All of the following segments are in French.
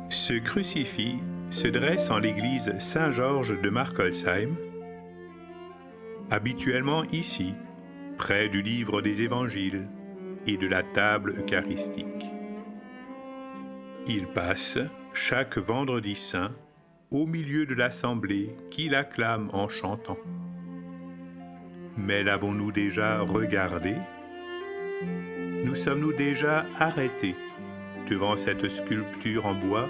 Ce crucifix se dresse en l'église Saint-Georges de Markolsheim, habituellement ici, près du livre des évangiles et de la table eucharistique. Il passe chaque vendredi saint au milieu de l'assemblée qui l'acclame en chantant. Mais l'avons-nous déjà regardé? Nous sommes-nous déjà arrêtés devant cette sculpture en bois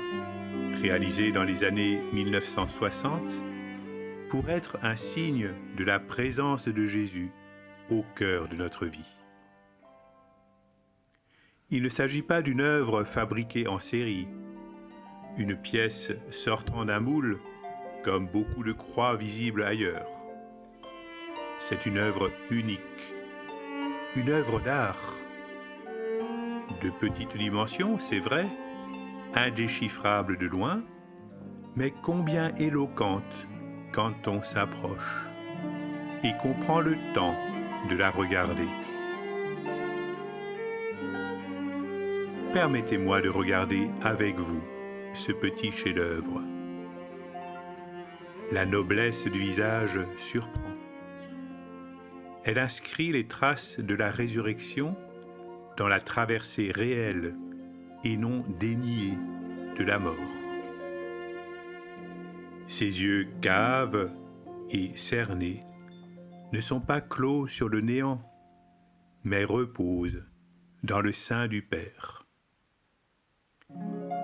réalisée dans les années 1960 pour être un signe de la présence de Jésus au cœur de notre vie? Il ne s'agit pas d'une œuvre fabriquée en série, une pièce sortant d'un moule comme beaucoup de croix visibles ailleurs. C'est une œuvre unique, une œuvre d'art. De petite dimension, c'est vrai, indéchiffrable de loin, mais combien éloquente quand on s'approche et qu'on prend le temps de la regarder. Permettez-moi de regarder avec vous ce petit chef-d'œuvre. La noblesse du visage surprend. Elle inscrit les traces de la résurrection dans la traversée réelle et non déniée de la mort. Ses yeux caves et cernés ne sont pas clos sur le néant, mais reposent dans le sein du Père.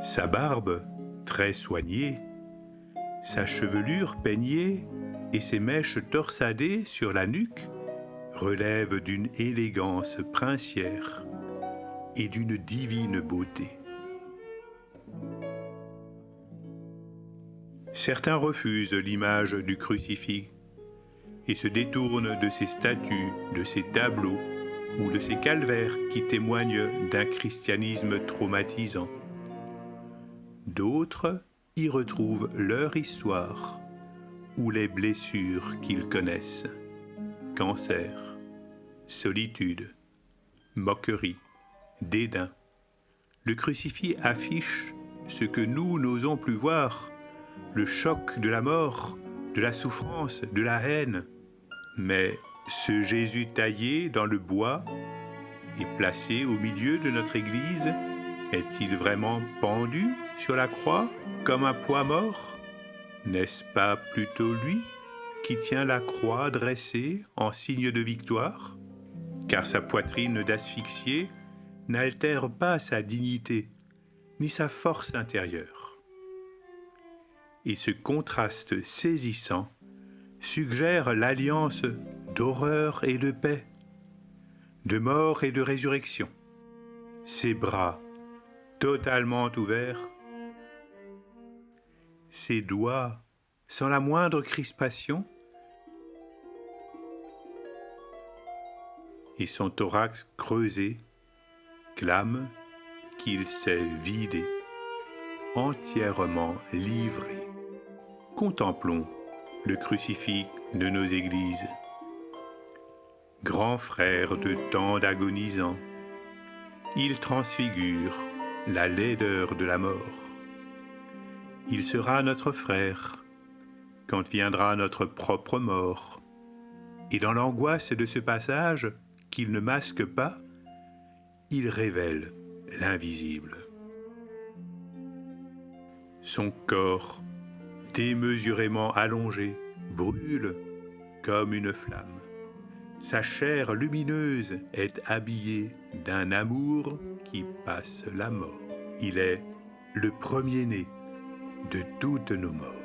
Sa barbe, très soignée, sa chevelure peignée et ses mèches torsadées sur la nuque relèvent d'une élégance princière et d'une divine beauté. Certains refusent l'image du crucifix et se détournent de ces statues, de ces tableaux ou de ces calvaires qui témoignent d'un christianisme traumatisant. D'autres y retrouvent leur histoire ou les blessures qu'ils connaissent. Cancer, solitude, moquerie, dédain. Le crucifix affiche ce que nous n'osons plus voir, le choc de la mort, de la souffrance, de la haine. Mais ce Jésus taillé dans le bois et placé au milieu de notre Église, est-il vraiment pendu sur la croix comme un poids mort? N'est-ce pas plutôt lui qui tient la croix dressée en signe de victoire? Car sa poitrine d'asphyxié n'altère pas sa dignité, ni sa force intérieure. Et ce contraste saisissant suggère l'alliance d'horreur et de paix, de mort et de résurrection. Ses bras totalement ouverts, ses doigts sans la moindre crispation, et son thorax creusé clame qu'il s'est vidé, entièrement livré. Contemplons le crucifix de nos églises. Grand frère de tant d'agonisants, il transfigure la laideur de la mort. Il sera notre frère quand viendra notre propre mort. Et dans l'angoisse de ce passage qu'il ne masque pas, il révèle l'invisible. Son corps, démesurément allongé, brûle comme une flamme. Sa chair lumineuse est habillée d'un amour qui passe la mort. Il est le premier-né de toutes nos morts.